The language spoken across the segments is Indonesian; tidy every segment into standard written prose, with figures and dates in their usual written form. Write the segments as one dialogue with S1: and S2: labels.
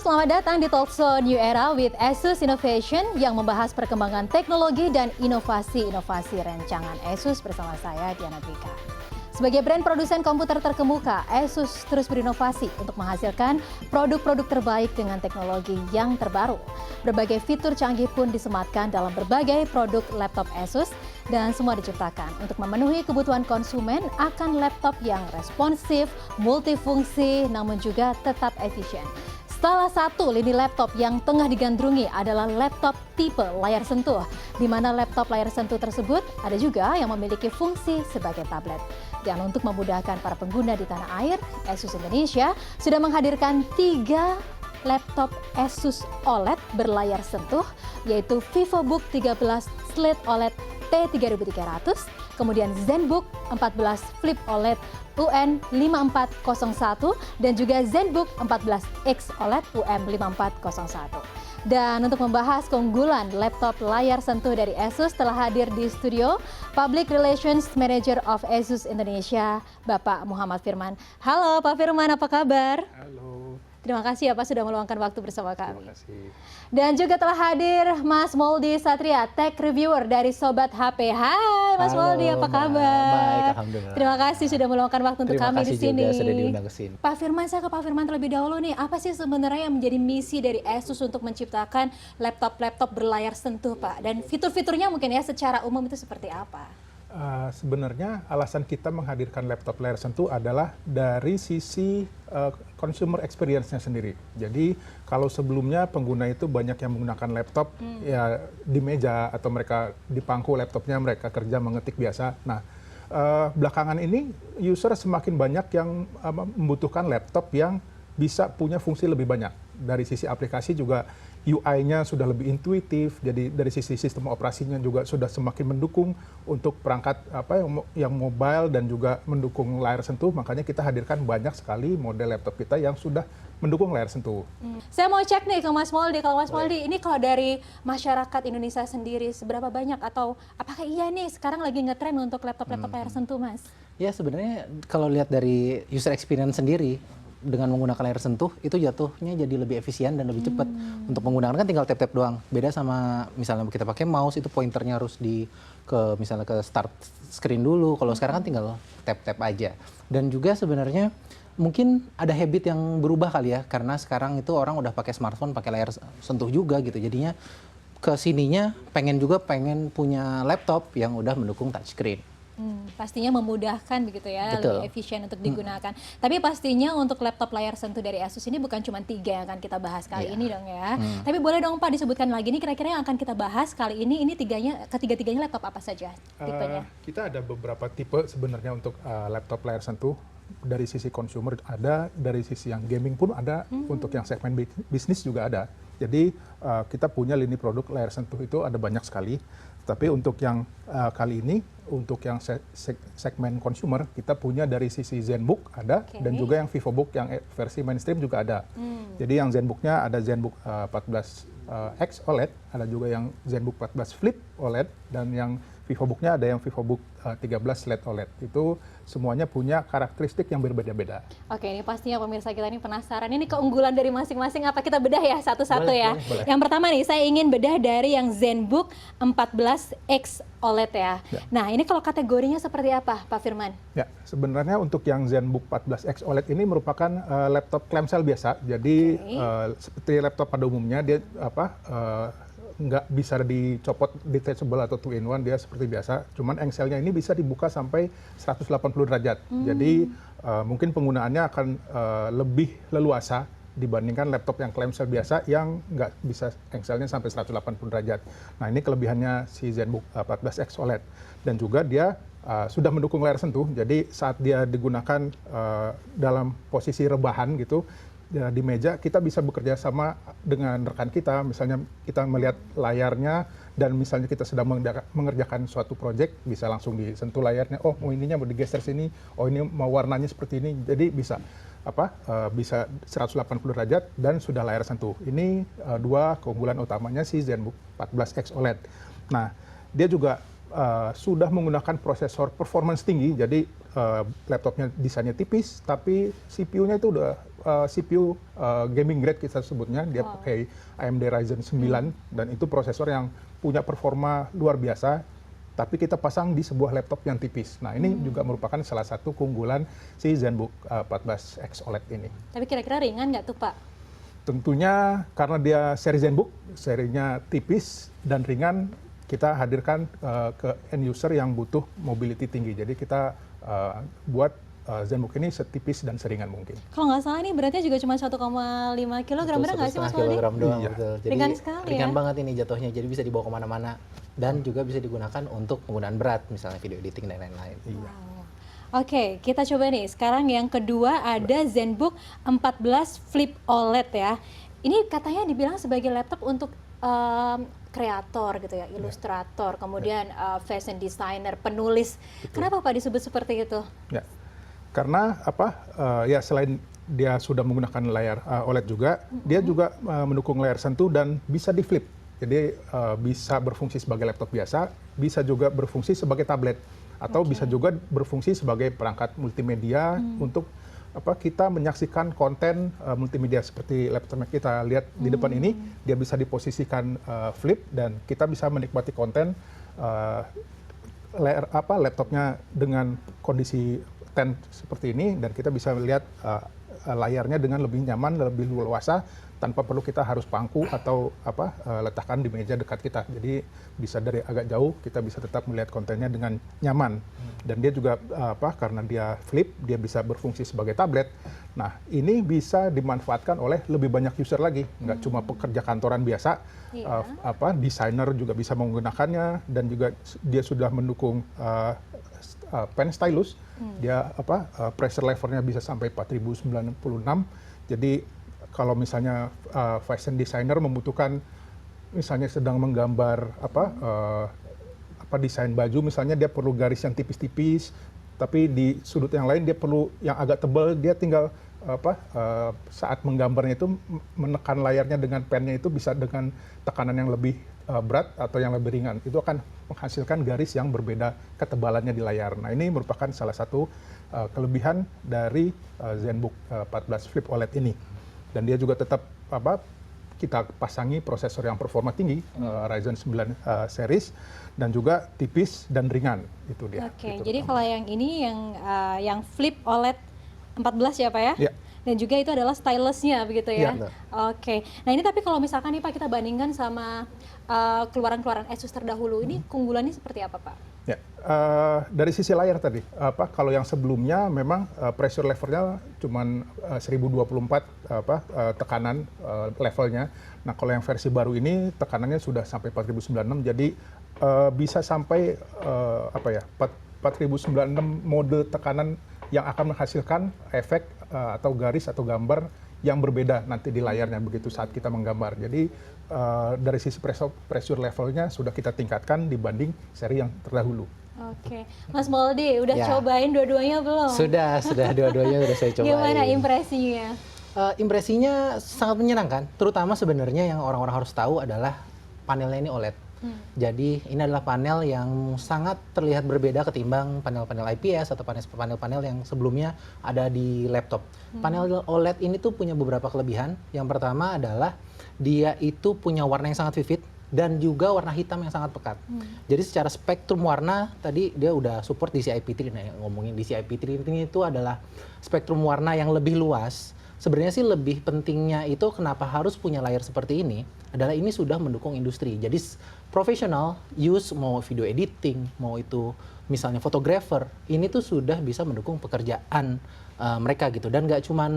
S1: selamat datang di Talkshow New Era with ASUS Innovation yang membahas perkembangan teknologi dan inovasi-inovasi rancangan ASUS bersama saya, Diana Dwika. Sebagai brand produsen komputer terkemuka, ASUS terus berinovasi untuk menghasilkan produk-produk terbaik dengan teknologi yang terbaru. Berbagai fitur canggih pun disematkan dalam berbagai produk laptop ASUS dan semua diciptakan untuk memenuhi kebutuhan konsumen akan laptop yang responsif, multifungsi, namun juga tetap efisien. Salah satu lini laptop yang tengah digandrungi adalah laptop tipe layar sentuh, di mana laptop layar sentuh tersebut ada juga yang memiliki fungsi sebagai tablet. Dan untuk memudahkan para pengguna di tanah air, ASUS Indonesia sudah menghadirkan 3 laptop ASUS OLED berlayar sentuh, yaitu VivoBook 13 Slate OLED T3300, kemudian ZenBook 14 Flip OLED UN5401 dan juga ZenBook 14X OLED UM5401. Dan untuk membahas keunggulan laptop layar sentuh dari ASUS telah hadir di studio Public Relations Manager of ASUS Indonesia, Bapak Muhammad Firman. Halo Pak Firman, apa kabar?
S2: Halo.
S1: Terima kasih ya Pak sudah meluangkan waktu bersama kami.
S2: Terima kasih.
S1: Dan juga telah hadir Mas Moldy Satria, Tech Reviewer dari Sobat HP. Hai Mas Moldy, apa kabar?
S2: Baik, alhamdulillah.
S1: Terima kasih sudah meluangkan waktu untuk kami di sini.
S2: Terima kasih juga sudah diundang ke sini.
S1: Pak Firman, saya ke Pak Firman terlebih dahulu nih. Apa sih sebenarnya yang menjadi misi dari ASUS untuk menciptakan laptop-laptop berlayar sentuh, Pak? Dan fitur-fiturnya mungkin ya secara umum itu seperti apa?
S2: Sebenarnya alasan kita menghadirkan laptop layar sentuh adalah dari sisi consumer experience-nya sendiri. Jadi kalau sebelumnya pengguna itu banyak yang menggunakan laptop ya di meja atau mereka di pangku laptopnya mereka kerja mengetik biasa. Nah, belakangan ini user semakin banyak yang membutuhkan laptop yang bisa punya fungsi lebih banyak. Dari sisi aplikasi juga UI-nya sudah lebih intuitif, jadi dari sisi sistem operasinya juga sudah semakin mendukung untuk perangkat yang mobile dan juga mendukung layar sentuh. Makanya kita hadirkan banyak sekali model laptop kita yang sudah mendukung layar sentuh.
S1: Saya mau cek nih ke Mas Moldy. Kalau Mas Moldy, ini kalau dari masyarakat Indonesia sendiri seberapa banyak atau apakah iya nih sekarang lagi ngetren untuk laptop-laptop layar sentuh, Mas?
S3: Ya sebenarnya kalau lihat dari user experience sendiri, dengan menggunakan layar sentuh itu jatuhnya jadi lebih efisien dan lebih cepat. Untuk menggunakan kan tinggal tap-tap doang. Beda sama misalnya kita pakai mouse itu pointernya harus misalnya ke start screen dulu. Kalau sekarang kan tinggal tap-tap aja. Dan juga sebenarnya mungkin ada habit yang berubah kali ya, karena sekarang itu orang udah pakai smartphone, pakai layar sentuh juga gitu. Jadinya kesininya pengen punya laptop yang udah mendukung touchscreen.
S1: Pastinya memudahkan begitu ya,
S3: Betul.
S1: lebih efisien untuk digunakan. Tapi pastinya untuk laptop layar sentuh dari ASUS ini bukan cuma 3 yang akan kita bahas kali ini dong ya. Tapi boleh dong Pak disebutkan lagi nih kira-kira yang akan kita bahas kali ini ketiga-tiganya laptop apa saja tipenya?
S2: Kita ada beberapa tipe sebenarnya untuk laptop layar sentuh. Dari sisi consumer ada, dari sisi yang gaming pun ada, untuk yang segmen bisnis juga ada. Jadi kita punya lini produk layar sentuh itu ada banyak sekali. Tapi untuk yang kali ini, untuk yang segmen consumer, kita punya dari sisi ZenBook ada, dan juga yang VivoBook yang versi mainstream juga ada. Jadi yang ZenBook-nya ada ZenBook 14X OLED, ada juga yang ZenBook 14 Flip OLED, dan yang VivoBook-nya ada yang VivoBook 13 Slate OLED. Itu semuanya punya karakteristik yang berbeda-beda.
S1: Oke, ini pastinya pemirsa kita ini penasaran. Ini keunggulan dari masing-masing apa kita bedah ya satu-satu ya.
S2: Boleh.
S1: Yang pertama nih, saya ingin bedah dari yang ZenBook 14X OLED ya. Nah, ini kalau kategorinya seperti apa, Pak Firman?
S2: Ya, sebenarnya untuk yang ZenBook 14X OLED ini merupakan laptop clamshell biasa. Jadi seperti laptop pada umumnya dia nggak bisa dicopot detachable atau 2-in-1, dia seperti biasa. Cuman engselnya ini bisa dibuka sampai 180 derajat. Jadi mungkin penggunaannya akan lebih leluasa dibandingkan laptop yang clamshell biasa yang nggak bisa engselnya sampai 180 derajat. Nah, ini kelebihannya si ZenBook 14X OLED. Dan juga dia sudah mendukung layar sentuh. Jadi saat dia digunakan dalam posisi rebahan gitu, ya, di meja kita bisa bekerja sama dengan rekan kita, misalnya kita melihat layarnya dan misalnya kita sedang mengerjakan suatu proyek, bisa langsung disentuh layarnya, oh ininya mau digeser sini, oh ini mau warnanya seperti ini, jadi bisa bisa 180 derajat dan sudah layar sentuh. Ini dua keunggulan utamanya si ZenBook 14X OLED. Nah, dia juga sudah menggunakan prosesor performance tinggi, jadi laptopnya desainnya tipis, tapi CPU-nya itu udah CPU gaming grade kita sebutnya, dia pakai AMD Ryzen 9 dan itu prosesor yang punya performa luar biasa, tapi kita pasang di sebuah laptop yang tipis. Nah ini juga merupakan salah satu keunggulan si ZenBook 14X OLED ini.
S1: Tapi kira-kira ringan nggak tuh Pak?
S2: Tentunya karena dia seri ZenBook, serinya tipis dan ringan, kita hadirkan ke end user yang butuh mobility tinggi. Jadi kita buat ZenBook ini setipis dan seringan mungkin.
S1: Kalau nggak salah ini beratnya juga cuma 1,5 kilogram, benar nggak sih Mas Waldi?
S3: kilogram doang,
S2: Iya.
S3: betul. Jadi
S1: Ringan sekali
S3: ringan
S1: ya.
S3: banget ini jatuhnya, jadi bisa dibawa kemana-mana. Dan juga bisa digunakan untuk penggunaan berat, misalnya video editing dan lain-lain.
S2: Iya.
S1: Oke, kita coba nih. Sekarang yang kedua ada ZenBook 14 Flip OLED ya. Ini katanya dibilang sebagai laptop untuk kreator gitu ya, ilustrator, kemudian fashion designer, penulis. Kenapa Pak disebut seperti itu?
S2: Ya, karena ya selain dia sudah menggunakan layar OLED juga, dia juga mendukung layar sentuh dan bisa di flip. Jadi bisa berfungsi sebagai laptop biasa, bisa juga berfungsi sebagai tablet, atau bisa juga berfungsi sebagai perangkat multimedia untuk kita menyaksikan konten multimedia seperti laptop yang kita lihat di depan ini. Dia bisa diposisikan flip dan kita bisa menikmati konten laptopnya dengan kondisi tent seperti ini, dan kita bisa melihat layarnya dengan lebih nyaman, lebih luasa, tanpa perlu kita harus pangku atau letakkan di meja dekat kita. Jadi bisa dari agak jauh kita bisa tetap melihat kontennya dengan nyaman. Dan dia juga karena dia flip, dia bisa berfungsi sebagai tablet. Nah, ini bisa dimanfaatkan oleh lebih banyak user lagi, nggak cuma pekerja kantoran biasa. Desainer juga bisa menggunakannya, dan juga dia sudah mendukung pen stylus. Dia pressure levelnya bisa sampai 4096. Jadi kalau misalnya fashion designer membutuhkan, misalnya sedang menggambar desain baju, misalnya dia perlu garis yang tipis-tipis, tapi di sudut yang lain dia perlu yang agak tebal, dia tinggal saat menggambarnya itu menekan layarnya dengan pennya itu bisa dengan tekanan yang lebih berat atau yang lebih ringan. Itu akan menghasilkan garis yang berbeda ketebalannya di layar. Nah, ini merupakan salah satu kelebihan dari ZenBook 14 Flip OLED ini. Dan dia juga tetap kita pasangi prosesor yang performa tinggi, Ryzen 9 series, dan juga tipis dan ringan, itu dia.
S1: Oke, jadi kalau yang ini yang Flip OLED 14 ya Pak ya?
S2: Ya.
S1: Dan juga itu adalah stylusnya begitu ya?
S2: Ya.
S1: Oke, nah ini tapi kalau misalkan nih Pak kita bandingkan sama keluaran-keluaran Asus terdahulu, ini keunggulannya seperti apa Pak?
S2: Ya, dari sisi layar tadi, kalau yang sebelumnya memang pressure levelnya cuma 1024 tekanan levelnya. Nah, kalau yang versi baru ini tekanannya sudah sampai 4096, jadi bisa sampai 4096 mode tekanan yang akan menghasilkan efek atau garis atau gambar yang berbeda nanti di layarnya begitu saat kita menggambar. Jadi dari sisi pressure levelnya sudah kita tingkatkan dibanding seri yang terdahulu.
S1: Oke, Mas Moldi udah
S3: Ya.
S1: cobain dua-duanya belum?
S3: Sudah dua-duanya sudah saya cobain.
S1: Gimana impresinya?
S3: Impresinya sangat menyenangkan, terutama sebenarnya yang orang-orang harus tahu adalah panelnya ini OLED. Jadi ini adalah panel yang sangat terlihat berbeda ketimbang panel-panel IPS atau panel-panel yang sebelumnya ada di laptop. Panel OLED ini tuh punya beberapa kelebihan. Yang pertama adalah dia itu punya warna yang sangat vivid dan juga warna hitam yang sangat pekat. Jadi secara spektrum warna tadi dia udah support DCI-P3. Nah, ngomongin DCI-P3 ini itu adalah spektrum warna yang lebih luas. Sebenarnya sih lebih pentingnya itu kenapa harus punya layar seperti ini adalah ini sudah mendukung industri. Jadi profesional use mau video editing, mau itu misalnya fotografer, ini tuh sudah bisa mendukung pekerjaan mereka gitu. Dan nggak cuman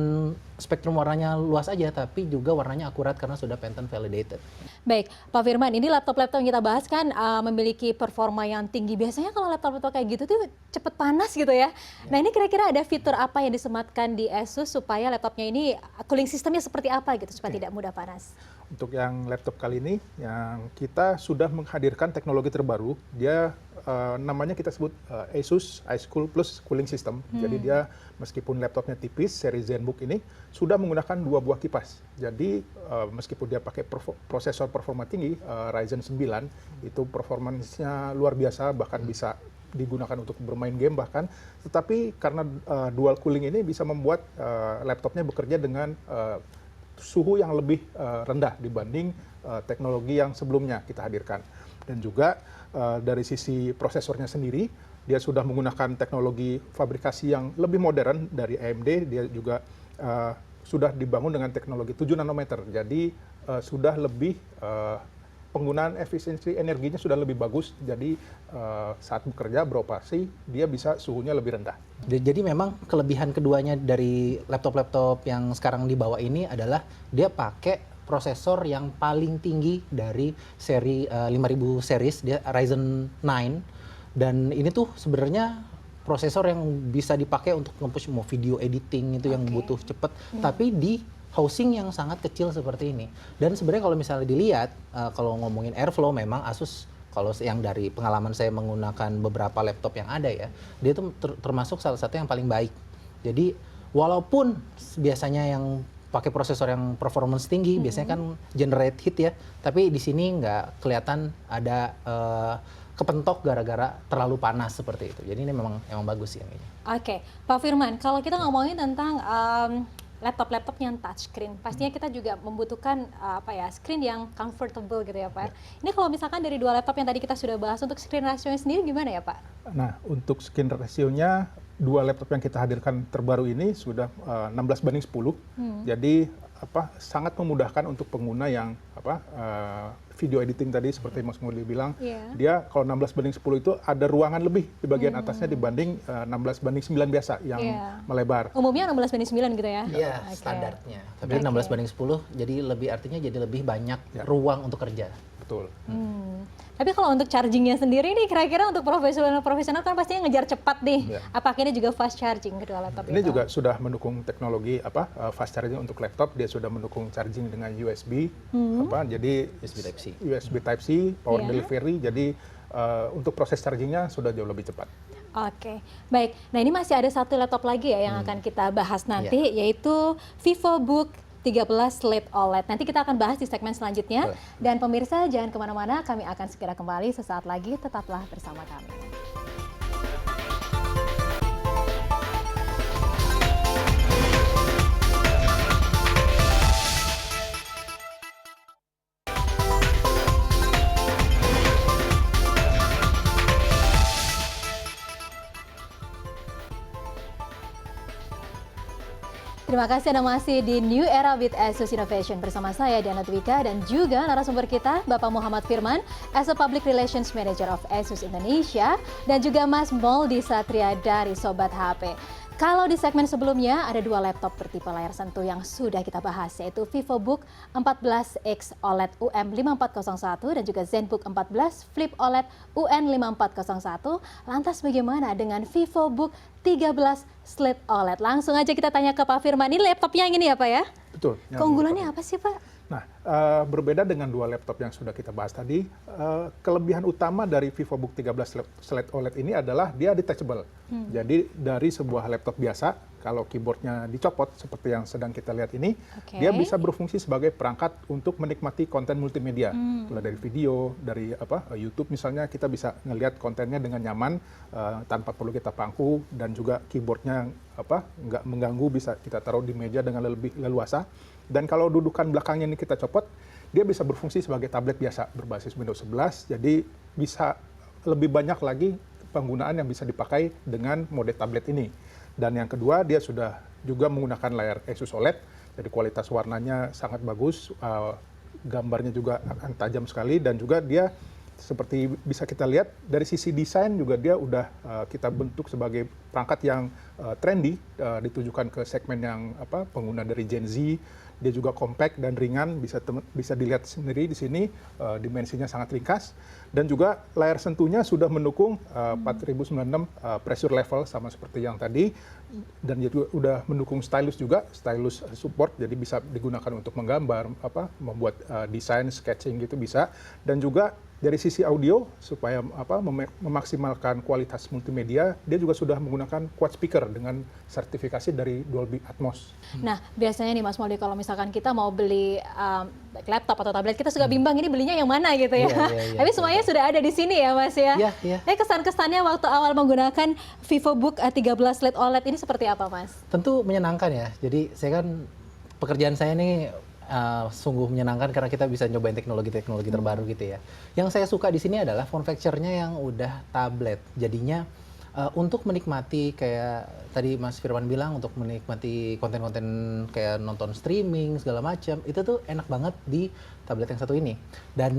S3: spektrum warnanya luas aja, tapi juga warnanya akurat karena sudah patent validated.
S1: Baik, Pak Firman, ini laptop-laptop yang kita bahas kan memiliki performa yang tinggi. Biasanya kalau laptop-laptop kayak gitu tuh cepet panas gitu ya. Nah, ini kira-kira ada fitur apa yang disematkan di Asus supaya laptopnya ini cooling sistemnya seperti apa gitu supaya tidak mudah panas?
S2: Untuk yang laptop kali ini, yang kita sudah menghadirkan teknologi terbaru, dia namanya kita sebut Asus iCool Plus Cooling System. Jadi dia meskipun laptopnya tipis, seri ZenBook ini sudah menggunakan 2 buah kipas. Jadi meskipun dia pakai prosesor performa tinggi, Ryzen 9, itu performansnya luar biasa, bahkan bisa digunakan untuk bermain game bahkan, tetapi karena dual cooling ini bisa membuat laptopnya bekerja dengan suhu yang lebih rendah dibanding teknologi yang sebelumnya kita hadirkan. Dan juga dari sisi prosesornya sendiri, dia sudah menggunakan teknologi fabrikasi yang lebih modern dari AMD, dia juga sudah dibangun dengan teknologi 7 nanometer, jadi sudah lebih penggunaan efisiensi energinya sudah lebih bagus, jadi saat bekerja beroperasi dia bisa suhunya lebih rendah.
S3: Jadi memang kelebihan keduanya dari laptop-laptop yang sekarang dibawa ini adalah dia pakai prosesor yang paling tinggi dari seri 5000 series, dia Ryzen 9, dan ini tuh sebenarnya prosesor yang bisa dipakai untuk nge-push mau video editing itu yang butuh cepet, tapi di housing yang sangat kecil seperti ini. Dan sebenarnya kalau misalnya dilihat, kalau ngomongin airflow, memang Asus, kalau yang dari pengalaman saya menggunakan beberapa laptop yang ada ya, dia itu termasuk salah satu yang paling baik. Jadi walaupun biasanya yang pakai prosesor yang performance tinggi, biasanya kan generate heat ya, tapi di sini nggak kelihatan ada kepentok gara-gara terlalu panas seperti itu. Jadi ini memang bagus sih yang ini.
S1: Oke, Pak Firman, kalau kita ngomongin tentang laptop-laptop yang touchscreen, pastinya kita juga membutuhkan screen yang comfortable gitu ya Pak. Ini kalau misalkan dari 2 laptop yang tadi kita sudah bahas, untuk screen ratio-nya sendiri gimana ya Pak?
S2: Nah, untuk screen ratio-nya 2 laptop yang kita hadirkan terbaru ini sudah 16:10. Jadi sangat memudahkan untuk pengguna yang video editing tadi seperti Mas Ngudi bilang, dia kalau 16:10 itu ada ruangan lebih di bagian atasnya dibanding 16:9 biasa yang melebar.
S1: Umumnya 16:9 gitu ya?
S3: Iya, standarnya. Tapi 16:10 jadi lebih banyak ruang untuk kerja.
S2: Betul.
S1: Tapi kalau untuk chargingnya sendiri nih, kira-kira untuk profesional kan pastinya ngejar cepat nih. Apakah ini juga fast charging kedua laptop
S2: ini
S1: itu?
S2: juga sudah mendukung teknologi fast charging untuk laptop. Dia sudah mendukung charging dengan USB, jadi USB Type C, power delivery. Jadi untuk proses chargingnya sudah jauh lebih cepat.
S1: Oke, baik. Nah ini masih ada satu laptop lagi ya yang akan kita bahas nanti, yaitu VivoBook 13 LED OLED. Nanti kita akan bahas di segmen selanjutnya. Dan pemirsa jangan kemana-mana, kami akan segera kembali sesaat lagi. Tetaplah bersama kami. Terima kasih Anda masih di New Era with Asus Innovation bersama saya Diana Dwika dan juga narasumber kita Bapak Muhammad Firman as a Public Relations Manager of Asus Indonesia dan juga Mas Moldi Satria dari Sobat HP. Kalau di segmen sebelumnya ada 2 laptop bertipe layar sentuh yang sudah kita bahas, yaitu VivoBook 14X OLED UM5401 dan juga ZenBook 14 Flip OLED UN5401. Lantas bagaimana dengan VivoBook 13 Slate OLED? Langsung aja kita tanya ke Pak Firman. Ini laptopnya yang ini ya Pak ya?
S2: Betul.
S1: Keunggulannya apa sih Pak?
S2: Nah, berbeda dengan 2 laptop yang sudah kita bahas tadi, kelebihan utama dari VivoBook 13 Slate OLED ini adalah dia detachable. Jadi dari sebuah laptop biasa, kalau keyboardnya dicopot seperti yang sedang kita lihat ini, dia bisa berfungsi sebagai perangkat untuk menikmati konten multimedia. Mulai dari video, dari YouTube misalnya, kita bisa ngelihat kontennya dengan nyaman tanpa perlu kita pangku, dan juga keyboardnya nggak mengganggu, bisa kita taruh di meja dengan lebih leluasa. Dan kalau dudukan belakangnya ini kita copot, dia bisa berfungsi sebagai tablet biasa berbasis Windows 11. Jadi bisa lebih banyak lagi penggunaan yang bisa dipakai dengan mode tablet ini. Dan yang kedua, dia sudah juga menggunakan layar Asus OLED. Jadi kualitas warnanya sangat bagus, gambarnya juga akan tajam sekali, dan juga dia seperti bisa kita lihat dari sisi desain juga dia udah kita bentuk sebagai perangkat yang trendy, ditujukan ke segmen yang pengguna dari Gen Z. Dia juga compact dan ringan, bisa dilihat sendiri di sini, dimensinya sangat ringkas, dan juga layar sentuhnya sudah mendukung 4096 pressure level sama seperti yang tadi, dan dia juga udah mendukung stylus juga, stylus support, jadi bisa digunakan untuk menggambar, membuat desain, sketching gitu bisa, dan juga Dari sisi audio, supaya memaksimalkan kualitas multimedia, dia juga sudah menggunakan quad speaker dengan sertifikasi dari Dolby Atmos.
S1: Nah, biasanya nih Mas Mouldie, kalau misalkan kita mau beli laptop atau tablet, kita suka bimbang ini belinya yang mana gitu ya. Tapi semuanya sudah ada di sini ya Mas ya. Kesan-kesannya waktu awal menggunakan VivoBook 13 LED OLED ini seperti apa Mas?
S3: Tentu menyenangkan ya. Jadi saya kan, pekerjaan saya ini sungguh menyenangkan karena kita bisa nyobain teknologi-teknologi terbaru gitu ya. Yang saya suka di sini adalah form factor-nya yang udah tablet. Jadinya untuk menikmati kayak tadi Mas Firman bilang, untuk menikmati konten-konten kayak nonton streaming segala macam, itu tuh enak banget di tablet yang satu ini. Dan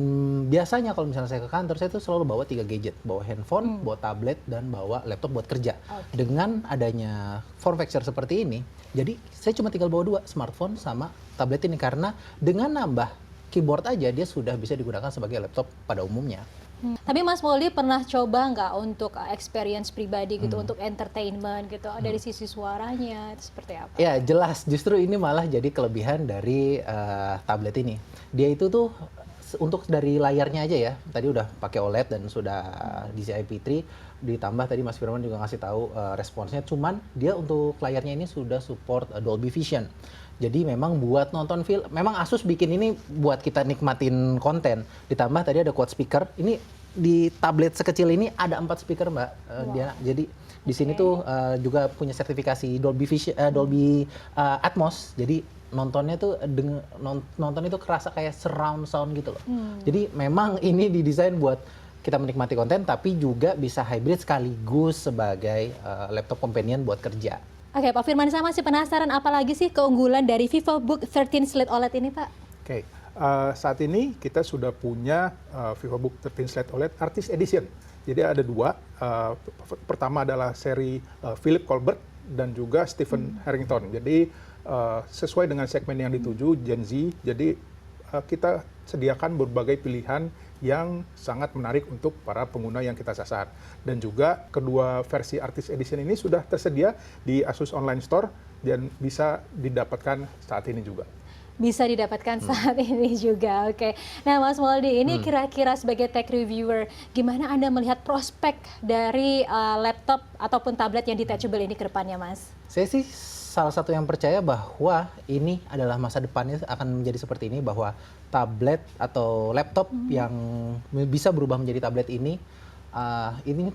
S3: biasanya kalau misalnya saya ke kantor, saya tuh selalu bawa 3 gadget, bawa handphone, bawa tablet, dan bawa laptop buat kerja. Dengan adanya form factor seperti ini, jadi saya cuma tinggal bawa 2, smartphone sama tablet ini, karena dengan nambah keyboard aja dia sudah bisa digunakan sebagai laptop pada umumnya.
S1: Tapi Mas Mouldie pernah coba nggak untuk experience pribadi gitu, untuk entertainment gitu, dari sisi suaranya itu seperti apa?
S3: Ya jelas, justru ini malah jadi kelebihan dari tablet ini. Dia itu tuh untuk dari layarnya aja ya, tadi udah pakai OLED dan sudah DCI P3, ditambah tadi Mas Firman juga ngasih tahu responsnya, cuman dia untuk layarnya ini sudah support Dolby Vision. Jadi memang buat nonton film, memang Asus bikin ini buat kita nikmatin konten. Ditambah tadi ada quad speaker. Ini di tablet sekecil ini ada 4 speaker Mbak Diana. Jadi di sini tuh juga punya sertifikasi Dolby Vision, Dolby Atmos. Jadi nontonnya tuh nonton itu kerasa kayak surround sound gitu loh. Jadi memang ini didesain buat kita menikmati konten, tapi juga bisa hybrid sekaligus sebagai laptop companion buat kerja.
S1: Oke, Pak Firman, saya masih penasaran apalagi sih keunggulan dari VivoBook 13 LED OLED ini, Pak?
S2: Oke, saat ini kita sudah punya VivoBook 13 LED OLED Artist Edition. Jadi ada 2. Pertama adalah seri Philip Colbert dan juga Stephen Harrington. Jadi sesuai dengan segmen yang dituju, Gen Z. Jadi kita sediakan berbagai pilihan yang sangat menarik untuk para pengguna yang kita sasar. Dan juga kedua versi Artist Edition ini sudah tersedia di Asus Online Store dan bisa didapatkan saat ini juga.
S1: Bisa didapatkan saat ini juga, oke. Nah Mas Mouldie, ini kira-kira sebagai tech reviewer, gimana Anda melihat prospek dari laptop ataupun tablet yang detachable ini ke depannya, Mas?
S3: Saya sih salah satu yang percaya bahwa ini adalah masa depannya akan menjadi seperti ini, bahwa tablet atau laptop yang bisa berubah menjadi tablet ini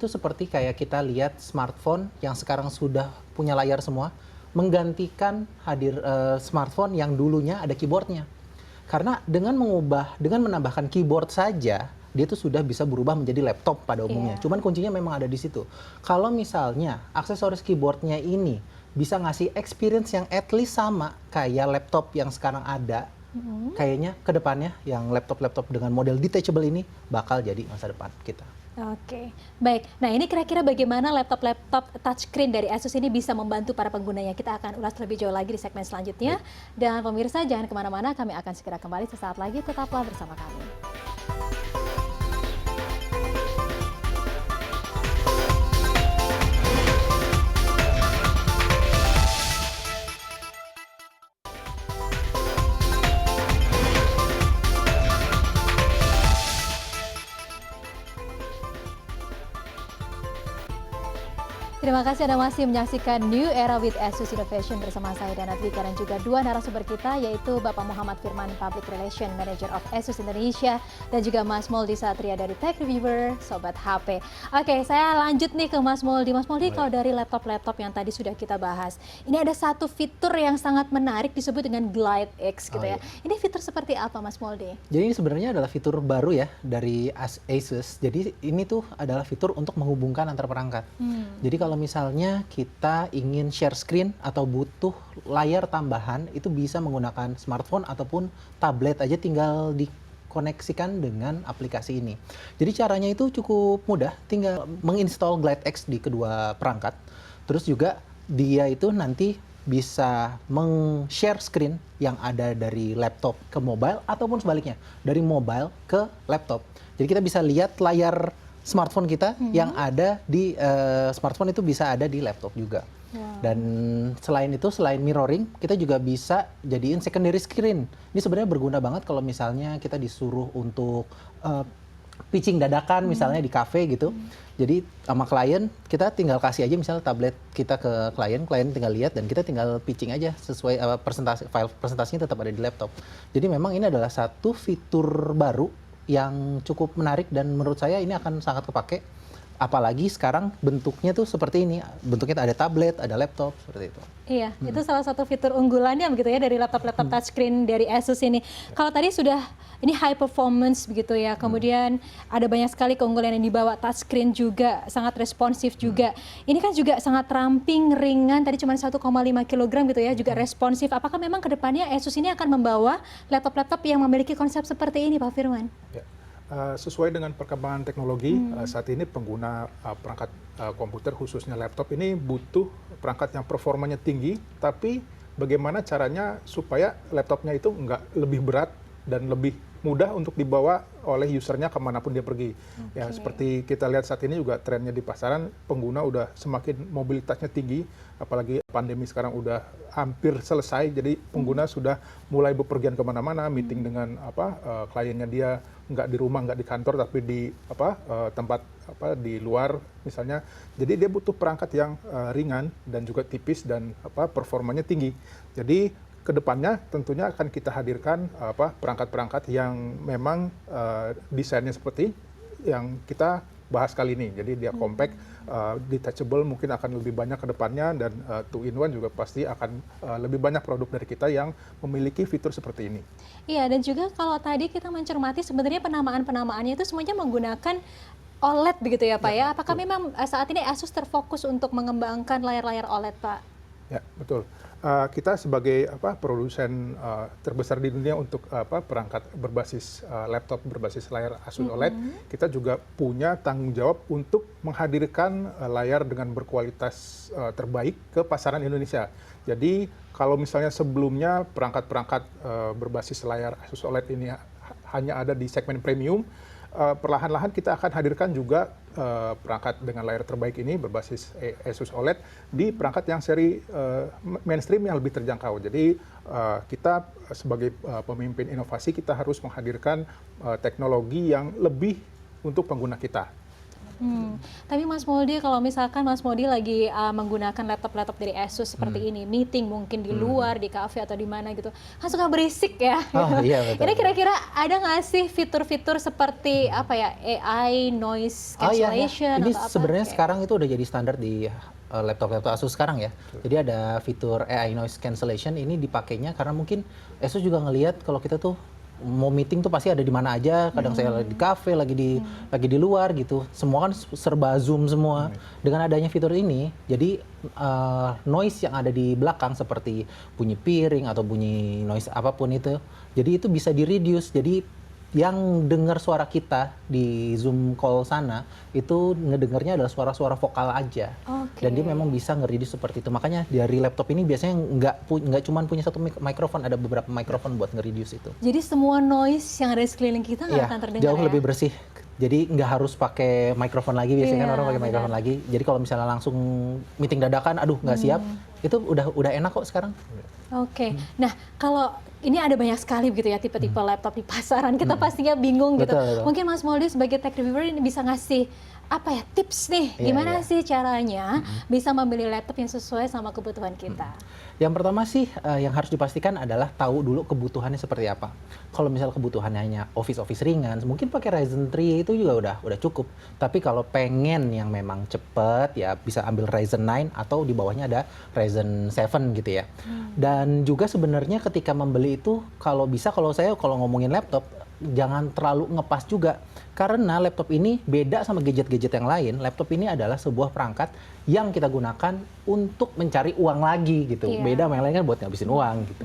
S3: tuh seperti kayak kita lihat smartphone yang sekarang sudah punya layar semua, menggantikan smartphone yang dulunya ada keyboardnya. Karena dengan menambahkan keyboard saja, dia tuh sudah bisa berubah menjadi laptop pada umumnya. Cuman kuncinya memang ada di situ. Kalau misalnya aksesoris keyboardnya ini bisa ngasih experience yang at least sama kayak laptop yang sekarang ada, kayaknya ke depannya yang laptop-laptop dengan model detachable ini bakal jadi masa depan kita.
S1: Oke, baik. Nah ini kira-kira bagaimana laptop-laptop touchscreen dari Asus ini bisa membantu para penggunanya? Kita akan ulas lebih jauh lagi di segmen selanjutnya. Dan pemirsa jangan kemana-mana, kami akan segera kembali sesaat lagi. Tetaplah bersama kami. Terima kasih Anda masih menyaksikan New Era with Asus Innovation bersama saya Diana Dwiqa dan juga 2 narasumber kita, yaitu Bapak Muhammad Firman, Public Relation Manager of Asus Indonesia, dan juga Mas Mouldie Satria dari Tech Reviewer Sobat HP. Oke, saya lanjut nih ke Mas Mouldie. Mas Mouldie, kalau dari laptop-laptop yang tadi sudah kita bahas, ini ada satu fitur yang sangat menarik disebut dengan Glide X gitu ya. Ini fitur seperti apa Mas Mouldie?
S3: Jadi ini sebenarnya adalah fitur baru ya dari Asus. Jadi ini tuh adalah fitur untuk menghubungkan antar perangkat. Jadi kalau misalnya kita ingin share screen atau butuh layar tambahan, itu bisa menggunakan smartphone ataupun tablet aja, tinggal dikoneksikan dengan aplikasi ini. Jadi caranya itu cukup mudah, tinggal menginstall Glide X di kedua perangkat. Terus juga dia itu nanti bisa meng-share screen yang ada dari laptop ke mobile ataupun sebaliknya, dari mobile ke laptop. Jadi kita bisa lihat layar smartphone kita yang ada di smartphone itu bisa ada di laptop juga. Dan selain itu, selain mirroring, kita juga bisa jadiin secondary screen. Ini sebenarnya berguna banget kalau misalnya kita disuruh untuk pitching dadakan misalnya di cafe gitu. Jadi sama klien kita tinggal kasih aja misalnya tablet kita ke klien tinggal lihat dan kita tinggal pitching aja sesuai file presentasinya tetap ada di laptop. Jadi memang ini adalah satu fitur baru yang cukup menarik dan menurut saya ini akan sangat kepake. Apalagi sekarang bentuknya tuh seperti ini, bentuknya ada tablet, ada laptop, seperti itu.
S1: Iya, itu salah satu fitur unggulannya begitu ya dari laptop-laptop touchscreen dari Asus ini. Kalau tadi sudah ini high performance begitu ya, kemudian ada banyak sekali keunggulan yang dibawa, touchscreen juga sangat responsif juga. Ini kan juga sangat ramping, ringan, tadi cuma 1,5 kg gitu ya, juga responsif. Apakah memang kedepannya Asus ini akan membawa laptop-laptop yang memiliki konsep seperti ini, Pak Firman?
S2: Ya. Sesuai dengan perkembangan teknologi, saat ini pengguna perangkat komputer khususnya laptop ini butuh perangkat yang performanya tinggi, tapi bagaimana caranya supaya laptopnya itu nggak lebih berat dan lebih mudah untuk dibawa oleh usernya kemanapun dia pergi. Ya seperti kita lihat saat ini juga trennya di pasaran, pengguna udah semakin mobilitasnya tinggi, apalagi pandemi sekarang udah hampir selesai, jadi pengguna sudah mulai bepergian kemana-mana, meeting dengan kliennya dia nggak di rumah, nggak di kantor, tapi di tempat di luar misalnya. Jadi dia butuh perangkat yang ringan dan juga tipis dan performanya tinggi. Jadi kedepannya tentunya akan kita hadirkan perangkat-perangkat yang memang desainnya seperti yang kita bahas kali ini. Jadi dia compact, detachable, mungkin akan lebih banyak ke depannya, dan 2-in-1 juga pasti akan lebih banyak produk dari kita yang memiliki fitur seperti ini.
S1: Iya, dan juga kalau tadi kita mencermati sebenarnya penamaan-penamaannya itu semuanya menggunakan OLED begitu ya Pak ya? Apakah memang saat ini Asus terfokus untuk mengembangkan layar-layar OLED Pak?
S2: Ya, betul. Kita sebagai produsen terbesar di dunia untuk perangkat berbasis laptop berbasis layar Asus OLED, kita juga punya tanggung jawab untuk menghadirkan layar dengan berkualitas terbaik ke pasaran Indonesia. Jadi kalau misalnya sebelumnya perangkat-perangkat berbasis layar Asus OLED ini hanya ada di segmen premium, perlahan-lahan kita akan hadirkan juga perangkat dengan layar terbaik ini berbasis Asus OLED di perangkat yang seri mainstream yang lebih terjangkau. Jadi kita sebagai pemimpin inovasi, kita harus menghadirkan teknologi yang lebih untuk pengguna kita.
S1: Tapi Mas Mouldie, kalau misalkan Mas Mouldie lagi menggunakan laptop-laptop dari Asus seperti ini, meeting mungkin di luar, di cafe atau di mana gitu, kan suka berisik ya.
S3: Oh, iya, betul.
S1: Ini kira-kira ada nggak sih fitur-fitur seperti AI, noise cancellation?
S3: Ini
S1: atau apa?
S3: sebenarnya sekarang itu udah jadi standar di laptop-laptop Asus sekarang ya. Jadi ada fitur AI noise cancellation, ini dipakainya karena mungkin Asus juga ngelihat kalau kita tuh mau meeting tuh pasti ada di mana aja, kadang saya lagi di cafe, lagi di luar gitu. Semua kan serba Zoom semua. Dengan adanya fitur ini, jadi noise yang ada di belakang seperti bunyi piring atau bunyi noise apapun itu, jadi itu bisa di-reduce. Jadi yang dengar suara kita di Zoom call sana itu ngedengarnya adalah suara-suara vokal aja. Dan dia memang bisa nge-reduce seperti itu. Makanya dari laptop ini biasanya nggak cuma punya satu mikrofon, ada beberapa mikrofon buat nge-reduce itu.
S1: Jadi semua noise yang ada di sekeliling kita nggak akan terdengar
S3: jauh
S1: ya?
S3: lebih bersih. Jadi nggak harus pakai mikrofon lagi, biasanya kan orang pakai mikrofon lagi. Jadi kalau misalnya langsung meeting dadakan, aduh nggak siap, itu udah enak kok sekarang.
S1: Nah kalau ini ada banyak sekali begitu ya tipe-tipe laptop di pasaran, kita pastinya bingung gitu.
S3: Betul.
S1: Mungkin Mas Mouldie sebagai tech reviewer ini bisa ngasih tips nih, gimana sih caranya bisa membeli laptop yang sesuai sama kebutuhan kita?
S3: Yang pertama sih yang harus dipastikan adalah tahu dulu kebutuhannya seperti apa. Kalau misal kebutuhannya hanya office ringan, mungkin pakai Ryzen 3 itu juga udah cukup. Tapi kalau pengen yang memang cepet ya bisa ambil Ryzen 9 atau di bawahnya ada Ryzen 7 gitu ya. Dan juga sebenarnya ketika membeli itu kalau ngomongin laptop jangan terlalu ngepas juga. Karena laptop ini beda sama gadget-gadget yang lain. Laptop ini adalah sebuah perangkat yang kita gunakan untuk mencari uang lagi gitu. Beda sama yang lain kan buat ngabisin uang gitu.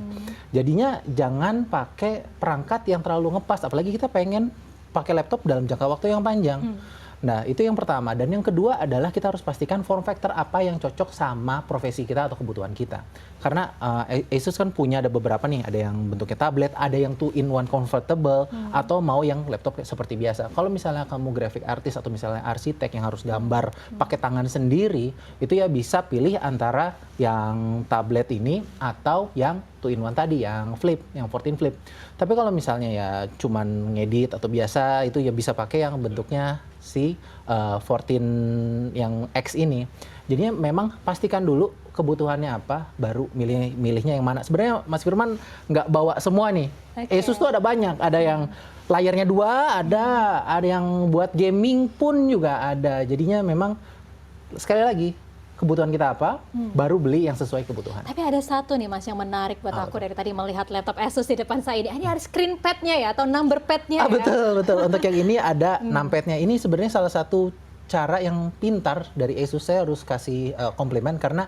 S3: Jadinya jangan pakai perangkat yang terlalu ngepas. Apalagi kita pengen pakai laptop dalam jangka waktu yang panjang. Nah, itu yang pertama. Dan yang kedua adalah kita harus pastikan form factor apa yang cocok sama profesi kita atau kebutuhan kita. Karena Asus kan punya ada beberapa nih, ada yang bentuknya tablet, ada yang 2-in-1 convertible, atau mau yang laptop seperti biasa. Kalau misalnya kamu graphic artist atau misalnya arsitek yang harus gambar pakai tangan sendiri, itu ya bisa pilih antara yang tablet ini atau yang 2-in-1 tadi, yang flip, yang 14 flip. Tapi kalau misalnya ya cuman ngedit atau biasa, itu ya bisa pakai yang bentuknya si 14 yang X ini. Jadinya memang pastikan dulu kebutuhannya apa, baru milihnya yang mana. Sebenarnya Mas Firman nggak bawa semua nih. Asus tuh ada banyak, ada yang layarnya 2, ada yang buat gaming pun juga ada. Jadinya memang sekali lagi kebutuhan kita apa, baru beli yang sesuai kebutuhan.
S1: Tapi ada satu nih Mas yang menarik buat aku dari tadi melihat laptop Asus di depan saya ini. Ini ada screen pad-nya ya atau number pad-nya ya?
S3: Betul. Untuk yang ini ada numpad-nya. Ini sebenarnya salah satu cara yang pintar dari Asus. Saya harus kasih komplimen karena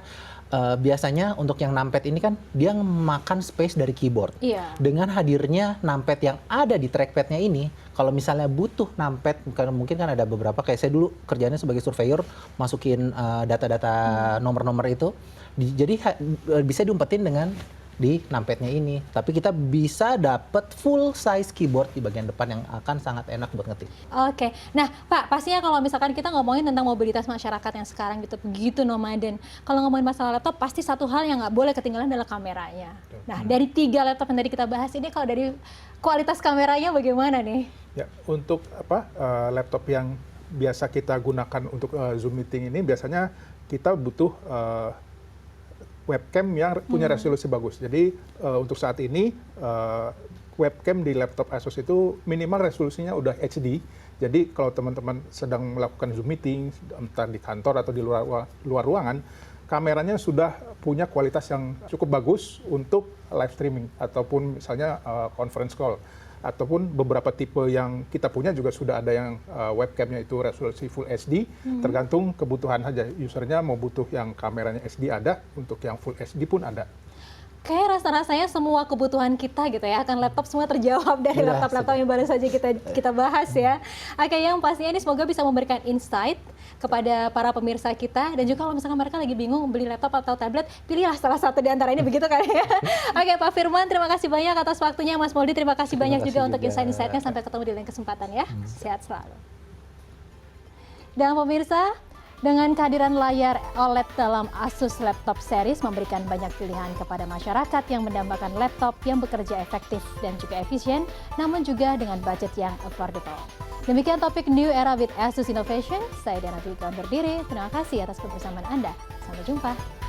S3: biasanya untuk yang numpad ini kan dia makan space dari keyboard.
S1: Iya.
S3: Dengan hadirnya numpad yang ada di trackpad-nya ini, kalau misalnya butuh numpad, karena mungkin kan ada beberapa, kayak saya dulu kerjanya sebagai surveyor, masukin data-data nomor-nomor itu, jadi bisa diumpetin dengan di numpad-nya ini. Tapi kita bisa dapat full size keyboard di bagian depan yang akan sangat enak buat ngetik.
S1: Oke, nah Pak, pastinya kalau misalkan kita ngomongin tentang mobilitas masyarakat yang sekarang gitu begitu nomaden, kalau ngomongin masalah laptop, pasti satu hal yang nggak boleh ketinggalan adalah kameranya. Nah, dari 3 laptop yang tadi kita bahas ini, kalau dari kualitas kameranya bagaimana nih?
S2: Ya, untuk laptop yang biasa kita gunakan untuk Zoom meeting ini, biasanya kita butuh webcam yang punya resolusi bagus. Jadi untuk saat ini webcam di laptop Asus itu minimal resolusinya udah HD. Jadi kalau teman-teman sedang melakukan Zoom meeting, entah di kantor atau di luar ruangan, kameranya sudah punya kualitas yang cukup bagus untuk live streaming ataupun misalnya conference call. Ataupun beberapa tipe yang kita punya juga sudah ada yang webcamnya itu resolusi Full HD, tergantung kebutuhan saja. Usernya mau butuh yang kameranya HD ada, untuk yang Full HD pun ada.
S1: Kayak rasa-rasanya semua kebutuhan kita gitu ya, akan laptop semua terjawab dari laptop-laptop yang baru saja kita bahas ya. Oke, yang pastinya ini semoga bisa memberikan insight kepada para pemirsa kita, dan juga kalau misalkan mereka lagi bingung beli laptop atau tablet, pilihlah salah satu di antara ini, begitu kan ya. Oke, Pak Firman, terima kasih banyak atas waktunya. Mas Mouldie, terima kasih banyak juga untuk insight-insightnya. Sampai ketemu di lain kesempatan ya. Sehat selalu. Dan pemirsa, dengan kehadiran layar OLED dalam Asus Laptop Series memberikan banyak pilihan kepada masyarakat yang mendambakan laptop yang bekerja efektif dan juga efisien, namun juga dengan budget yang affordable. Demikian topik New Era with Asus Innovation. Saya Diana Twika undur diri. Terima kasih atas kebersamaan Anda. Sampai jumpa.